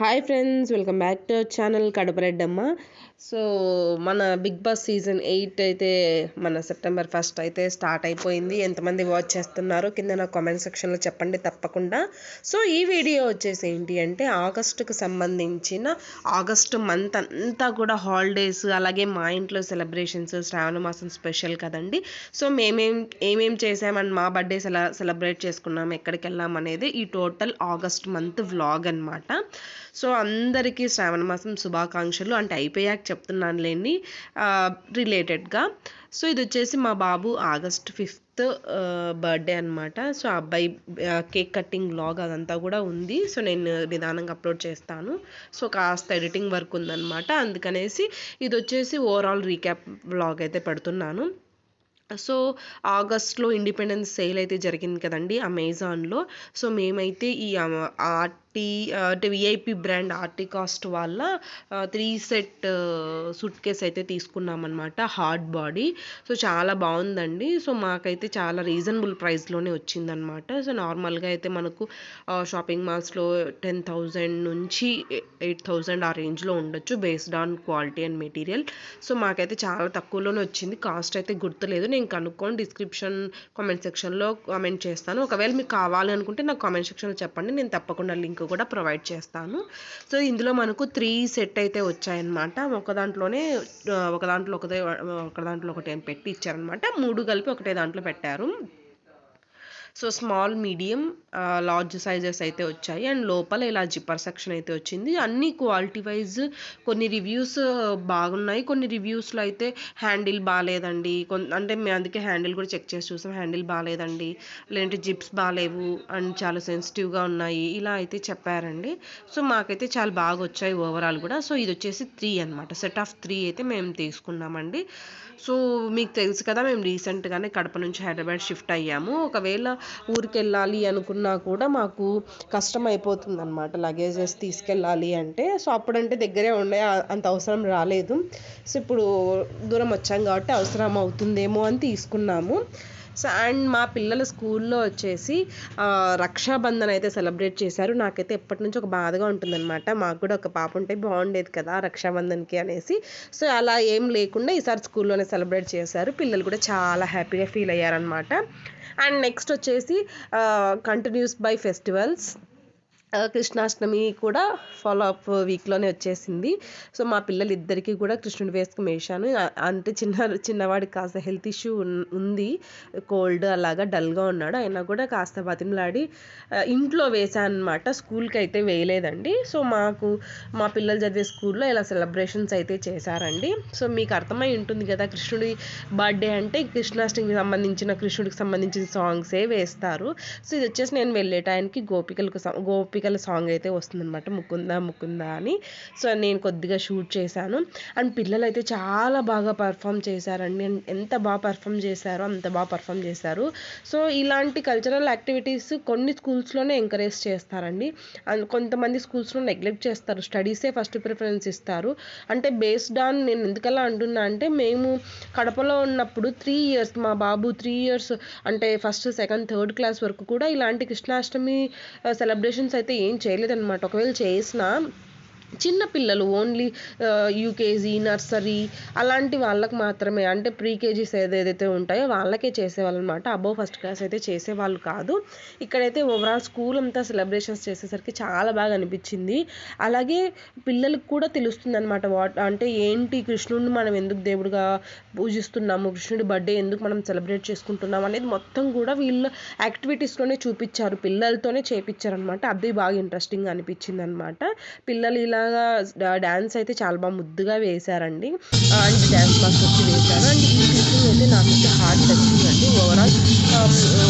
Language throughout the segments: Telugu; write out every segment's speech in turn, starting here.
Hi friends, welcome back to channel Kadapareddamma. So మన బిగ్ బాస్ సీజన్ 8 అయితే మన సెప్టెంబర్ 1 అయితే స్టార్ట్ అయిపోయింది. ఎంతమంది వాచ్ చేస్తున్నారు కింద నా కామెంట్ సెక్షన్లో చెప్పండి తప్పకుండా. సో ఈ వీడియో వచ్చేసి ఏంటి అంటే ఆగస్టుకు సంబంధించిన ఆగస్టు మంత్ అంతా కూడా హాలిడేస్, అలాగే మా ఇంట్లో సెలబ్రేషన్స్, శ్రావణ మాసం స్పెషల్ కదండి. సో ఏమేం చేసామని, మా బర్త్డేస్ ఎలా సెలబ్రేట్ చేసుకున్నాం, ఎక్కడికి వెళ్ళాం అనేది ఈ టోటల్ ఆగస్ట్ మంత్ వ్లాగ్ అనమాట. సో అందరికీ శ్రావణ మాసం శుభాకాంక్షలు. అంటే అయిపోయాక చెప్తున్నానులేండి రిలేటెడ్గా. సో ఇది వచ్చేసి మా బాబు ఆగస్ట్ 5th బర్త్డే అనమాట. సో అబ్బాయి కేక్ కటింగ్ వ్లాగ్ అదంతా కూడా ఉంది. సో నేను నిదానంగా అప్లోడ్ చేస్తాను. సో కాస్త ఎడిటింగ్ వర్క్ ఉందన్నమాట, అందుకనేసి ఇది వచ్చేసి ఓవరాల్ రీక్యాప్ వ్లాగ్ అయితే పెడుతున్నాను. సో ఆగస్ట్లో ఇండిపెండెన్స్ సేల్ అయితే జరిగింది కదండి అమెజాన్లో. సో మేమైతే ఈ అంటే విఐపి బ్రాండ్ ఆర్టికాస్ట్ వాళ్ళ 3 సెట్ సూట్ కేస్ అయితే తీసుకున్నాం అనమాట, హార్డ్ బాడీ. సో చాలా బాగుందండి. సో మాకైతే చాలా రీజనబుల్ ప్రైస్లోనే వచ్చిందనమాట. సో నార్మల్గా అయితే మనకు షాపింగ్ మాల్స్లో 10,000 నుంచి 8,000 ఆ రేంజ్లో ఉండొచ్చు, based on quality and material. So మాకైతే చాలా తక్కువలోనే వచ్చింది. కాస్ట్ అయితే గుర్తులేదు, నేను కనుక్కొని డిస్క్రిప్షన్ కామెంట్ సెక్షన్లో కామెంట్ చేస్తాను. ఒకవేళ మీకు కావాలి అనుకుంటే నాకు కామెంట్ సెక్షన్లో చెప్పండి, నేను తప్పకుండా లింక్ కూడా ప్రొవైడ్ చేస్తాను. సో ఇందులో మనకు 3 సెట్ అయితే వచ్చాయన్నమాట. ఒక దాంట్లో ఒకటి పెట్టి ఇచ్చారనమాట. 3 కలిపి ఒకటే దాంట్లో పెట్టారు. So small, medium, large sizes అయితే వచ్చాయి. అండ్ లోపల ఇలా జిప్పర్ సెక్షన్ అయితే వచ్చింది. అన్ని క్వాలిటీ వైజ్ కొన్ని రివ్యూస్ బాగున్నాయి, కొన్ని రివ్యూస్లో అయితే హ్యాండిల్ బాగాలేదండి. అంటే మేము అందుకే హ్యాండిల్ కూడా చెక్ చేసి చూసాం, హ్యాండిల్ బాగాలేదండి, లేదంటే జిప్స్ బాగాలేవు అండ్ చాలా సెన్సిటివ్గా ఉన్నాయి, ఇలా అయితే చెప్పారండి. సో మాకైతే చాలా బాగా వచ్చాయి ఓవరాల్ కూడా. సో ఇది వచ్చేసి 3 అనమాట, సెట్ ఆఫ్ 3 అయితే మేము తీసుకున్నామండి. సో మీకు తెలుసు కదా, మేము రీసెంట్గానే కడప నుంచి హైదరాబాద్ షిఫ్ట్ అయ్యాము. ఒకవేళ ఊరికి వెళ్ళాలి అనుకున్నా కూడా మాకు కష్టం అయిపోతుంది అనమాట, లగేజెస్ తీసుకెళ్ళాలి అంటే. సో అప్పుడంటే దగ్గరే ఉండే అంత అవసరం రాలేదు. సో ఇప్పుడు దూరం వచ్చాం కాబట్టి అవసరం అవుతుందేమో అని తీసుకున్నాము. సో అండ్ మా పిల్లల స్కూల్లో వచ్చేసి రక్షాబంధన్ అయితే సెలబ్రేట్ చేశారు. నాకైతే ఎప్పటి నుంచి ఒక బాధగా ఉంటుందన్నమాట, మాకు కూడా ఒక పాప ఉంటే బాగుండేది కదా రక్షాబంధన్కి అనేసి. సో అలా ఏం లేకుండా ఈసారి స్కూల్లోనే సెలబ్రేట్ చేశారు. పిల్లలు కూడా చాలా హ్యాపీగా ఫీల్ అయ్యారనమాట. అండ్ నెక్స్ట్ వచ్చేసి కంటిన్యూస్ బై ఫెస్టివల్స్, కృష్ణాష్టమి కూడా ఫాలో అప్ వీక్లోనే వచ్చేసింది. సో మా పిల్లలు ఇద్దరికీ కూడా కృష్ణుడి వేసుకు వేశాను. అంటే చిన్నవాడికి కాస్త హెల్త్ ఇష్యూ ఉంది, కోల్డ్ అలాగా డల్గా ఉన్నాడు, అయినా కూడా కాస్త బతిమలాడి ఇంట్లో వేశాను అనమాట. స్కూల్కి అయితే వేయలేదండి. సో మా పిల్లలు చదివే స్కూల్లో ఇలా సెలబ్రేషన్స్ అయితే చేశారండి. సో మీకు అర్థమై ఉంటుంది కదా, కృష్ణుడి బర్త్డే అంటే కృష్ణాష్టమికి కృష్ణుడికి సంబంధించిన సాంగ్సే వేస్తారు. సో ఇది వచ్చేసి నేను వెళ్ళే టైంకి గోపికల సాంగ్ అయితే వస్తుందన్నమాట, ముకుందా ముకుందా అని. సో నేను కొద్దిగా షూట్ చేశాను. అండ్ పిల్లలు అయితే చాలా బాగా పర్ఫామ్ చేశారండి. ఎంత బాగా పర్ఫామ్ చేశారో అంత బాగా పర్ఫామ్ చేశారు. సో ఇలాంటి కల్చరల్ యాక్టివిటీస్ కొన్ని స్కూల్స్లోనే ఎంకరేజ్ చేస్తారండి, అండ్ కొంతమంది స్కూల్స్లో నెగ్లెక్ట్ చేస్తారు, స్టడీసే ఫస్ట్ ప్రిఫరెన్స్ ఇస్తారు. అంటే బేస్డ్ ఆన్, నేను ఎందుకలా అంటున్నా అంటే, మేము కడపలో ఉన్నప్పుడు 3 years మా బాబు 3 years అంటే 1st, 2nd, 3rd క్లాస్ వరకు కూడా ఇలాంటి కృష్ణాష్టమి సెలబ్రేషన్స్ అయితే ఏం చేయలేదన్నమాట. ఒకవేళ చేసినా చిన్న పిల్లలు, ఓన్లీ యూకేజీ, నర్సరీ అలాంటి వాళ్ళకి మాత్రమే, అంటే ప్రీకేజీస్ ఏదైతే ఉంటాయో వాళ్ళకే చేసేవాళ్ళు అనమాట. అబోవ్ 1st క్లాస్ అయితే చేసేవాళ్ళు కాదు. ఇక్కడైతే ఓవరాల్ స్కూల్ అంతా సెలబ్రేషన్స్ చేసేసరికి చాలా బాగా అనిపించింది. అలాగే పిల్లలకు కూడా తెలుస్తుంది అనమాట, అంటే ఏంటి కృష్ణుడిని మనం ఎందుకు దేవుడిగా పూజిస్తున్నాము, కృష్ణుడి బర్త్డే ఎందుకు మనం సెలబ్రేట్ చేసుకుంటున్నాం అనేది మొత్తం కూడా వీళ్ళ యాక్టివిటీస్లోనే చూపించారు, పిల్లలతోనే చేపించారనమాట. అది బాగా ఇంట్రెస్టింగ్ అనిపించింది అనమాట. పిల్లలు ఇలా డ్యాన్స్ అయితే చాలా బాగా ముద్దుగా వేశారండి. అండ్ డ్యాన్స్ మాస్టర్ వచ్చి వేశారు. అండ్ ఈ టీచింగ్ అయితే నాకైతే హార్ట్ టచింగ్ అండి. ఓవరాల్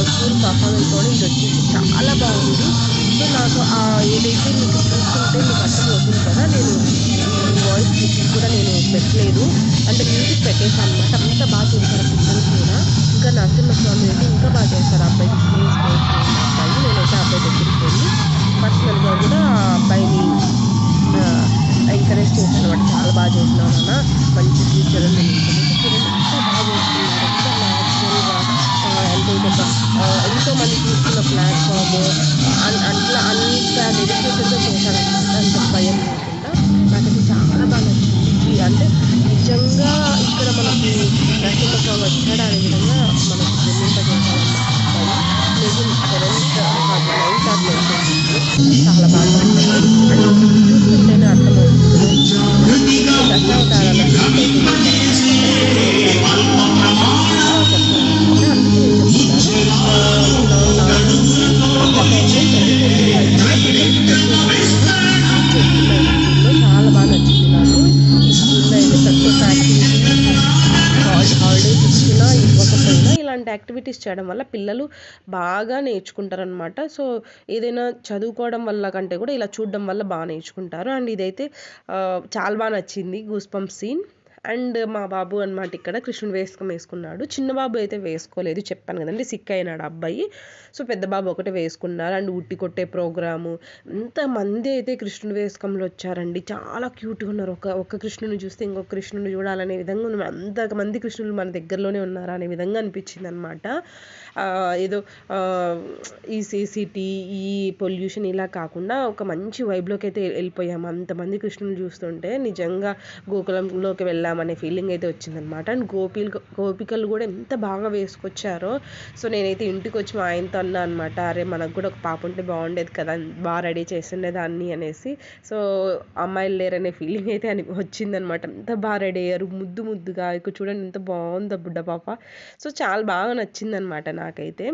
స్కూల్ పర్ఫార్మెన్స్ కూడా ఇది వచ్చేసి చాలా బాగుంది. సో నాకు ఏదైతే మీకు చూస్తుంటే మీకు అర్థమవుతుంది కదా, నేను వాయిస్ క్లిప్పింగ్ కూడా నేను పెట్టలేదు, అంటే మ్యూజిక్ పెట్టేశాను అనమాట. అంత బాగా చేశారు పిల్లలు కూడా. ఇంకా నరసింహస్వామి అయితే ఇంకా బాగా చేస్తారు. అబ్బాయికి స్టేజ్ అబ్బాయి, నేనైతే అబ్బాయి దగ్గరికి వెళ్ళి పర్సనల్గా కూడా ఆ అబ్బాయిని ఎంకరేజ్ చేశాను అనమాట. చాలా బాగా చేసినావు అన్న, మంచి ఫ్యూచర్ అని ఎంత బాగా చేస్తున్నారు, ఎంత న్యాచురల్గా, ఎంతో మంది చూస్తున్న ప్లాట్ఫామ్, అట్లా అంత డెడికేషన్తో చేశాడనమాట. అంత భయం యాక్టివిటీస్ చేయడం వల్ల పిల్లలు బాగా నేర్చుకుంటారనమాట. సో ఏదైనా చదువుకోవడం వల్ల కంటే కూడా ఇలా చూడడం వల్ల బాగా నేర్చుకుంటారు. అండ్ ఇదైతే చాలా బాగా నచ్చింది గూస్ బంప్స్ సీన్. అండ్ మా బాబు అనమాట ఇక్కడ కృష్ణుడు వేసుకున్నాడు. చిన్న బాబు అయితే వేసుకోలేదు, చెప్పాను కదండి సిక్ అయినాడు అబ్బాయి. సో పెద్ద బాబు ఒకటే వేసుకున్నారు. అండ్ ఉట్టి కొట్టే ప్రోగ్రాము, ఎంతమంది అయితే కృష్ణుడు వేసుకంలో వచ్చారండి. చాలా క్యూట్గా ఉన్నారు. ఒక కృష్ణుని చూస్తే ఇంకొక కృష్ణుని చూడాలనే విధంగా ఉన్నారు. అంతమంది కృష్ణులు మన దగ్గరలోనే ఉన్నారా అనే విధంగా అనిపించింది అనమాట. ఏదో ఈ సిటీ ఈ పొల్యూషన్ ఇలా కాకుండా ఒక మంచి వైబ్లోకి అయితే వెళ్ళిపోయాము. అంతమంది కృష్ణుని చూస్తుంటే నిజంగా గోకులంలోకి వెళ్ళామనే ఫీలింగ్ అయితే వచ్చిందనమాట. అండ్ గోపికలు కూడా ఎంత బాగా వేసుకొచ్చారో. సో నేనైతే ఇంటికి వచ్చి మా ఆయనతో అన్నా అనమాట, అరే మనకు కూడా ఒక పాప ఉంటే బాగుండేది కదా, బాగా రెడీ చేసిండేదాన్ని అనేసి. సో అమ్మాయిలు లేరనే ఫీలింగ్ అయితే వచ్చిందనమాట. ఎంత బాగా రెడీ అయ్యారు, ముద్దుగా. ఇక చూడండి ఎంత బాగుందో బుడ్డ పాప. సో చాలా బాగా నచ్చిందనమాట నాకైతే.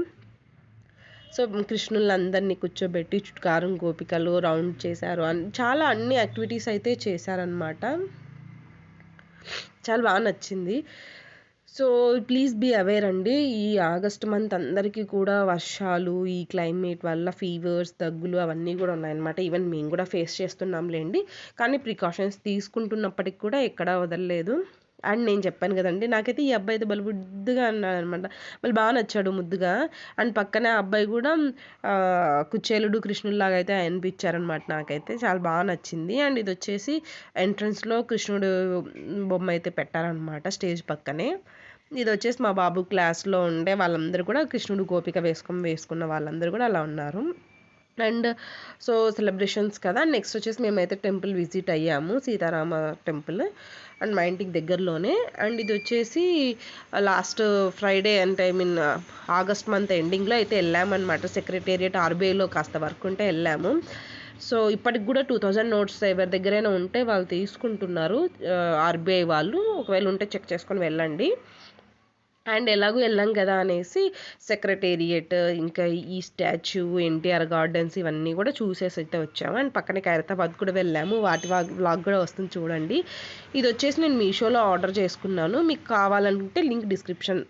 సో కృష్ణులందరినీ కూర్చోబెట్టి చుట్కారం గోపికలు రౌండ్ చేశారు. చాలా అన్ని యాక్టివిటీస్ అయితే చేశారనమాట. చాలా బాగా నచ్చింది. సో ప్లీజ్ బీ అవేర్ అండి, ఈ ఆగస్ట్ మంత్ అందరికీ కూడా వర్షాలు, ఈ క్లైమేట్ వల్ల ఫీవర్స్, దగ్గులు అవన్నీ కూడా ఉన్నాయన్నమాట. ఈవెన్ మేము కూడా ఫేస్ చేస్తున్నాంలేండి. కానీ ప్రికాషన్స్ తీసుకుంటున్నప్పటికి కూడా ఎక్కడా వదలలేదు. అండ్ నేను చెప్పాను కదండి, నాకైతే ఈ అబ్బాయి అయితే బుద్ధిగా అన్నాడు అనమాట. మళ్ళీ బాగా నచ్చాడు ముద్దుగా. అండ్ పక్కనే అబ్బాయి కూడా కుచేలుడు కృష్ణుడిలాగా అయితే అనిపించారనమాట. నాకైతే చాలా బాగా నచ్చింది. అండ్ ఇది వచ్చేసి ఎంట్రన్స్లో కృష్ణుడు బొమ్మ అయితే పెట్టారనమాట స్టేజ్ పక్కనే. ఇది వచ్చేసి మా బాబు క్లాస్లో ఉండే వాళ్ళందరూ కూడా కృష్ణుడు గోపిక వేసుకున్న వాళ్ళందరూ కూడా అలా ఉన్నారు. అండ్ సో సెలబ్రేషన్స్ కదా. నెక్స్ట్ వచ్చేసి మేమైతే టెంపుల్ విజిట్ అయ్యాము, సీతారామ టెంపుల్. అండ్ మా ఇంటికి దగ్గరలోనే. అండ్ ఇది వచ్చేసి లాస్ట్ ఫ్రైడే అంటే ఐ మీన్ ఆగస్ట్ మంత్ ఎండింగ్లో అయితే వెళ్ళామన్నమాట. సెక్రటేరియట్ ఆర్బీఐలో కాస్త వర్క్ ఉంటే వెళ్ళాము. సో ఇప్పటికి కూడా 2000 నోట్స్ ఎవరి దగ్గరైనా ఉంటే వాళ్ళు తీసుకుంటున్నారు, ఆర్బీఐ వాళ్ళు. ఒకవేళ ఉంటే చెక్ చేసుకొని వెళ్ళండి. అండ్ ఎలాగో వెళ్ళాం కదా అనేసి సెక్రటేరియట్, ఇంకా ఈ స్టాచ్యూ, ఎన్టీఆర్ గార్డెన్స్ ఇవన్నీ కూడా చూసేసి అయితే వచ్చాము. అండ్ పక్కనే ఖైరతాబాద్ కూడా వెళ్ళాము, వాటి వ్లాగ్ కూడా వస్తుంది చూడండి. ఇది వచ్చేసి నేను మీషోలో ఆర్డర్ చేసుకున్నాను. మీకు కావాలంటే లింక్ డిస్క్రిప్షన్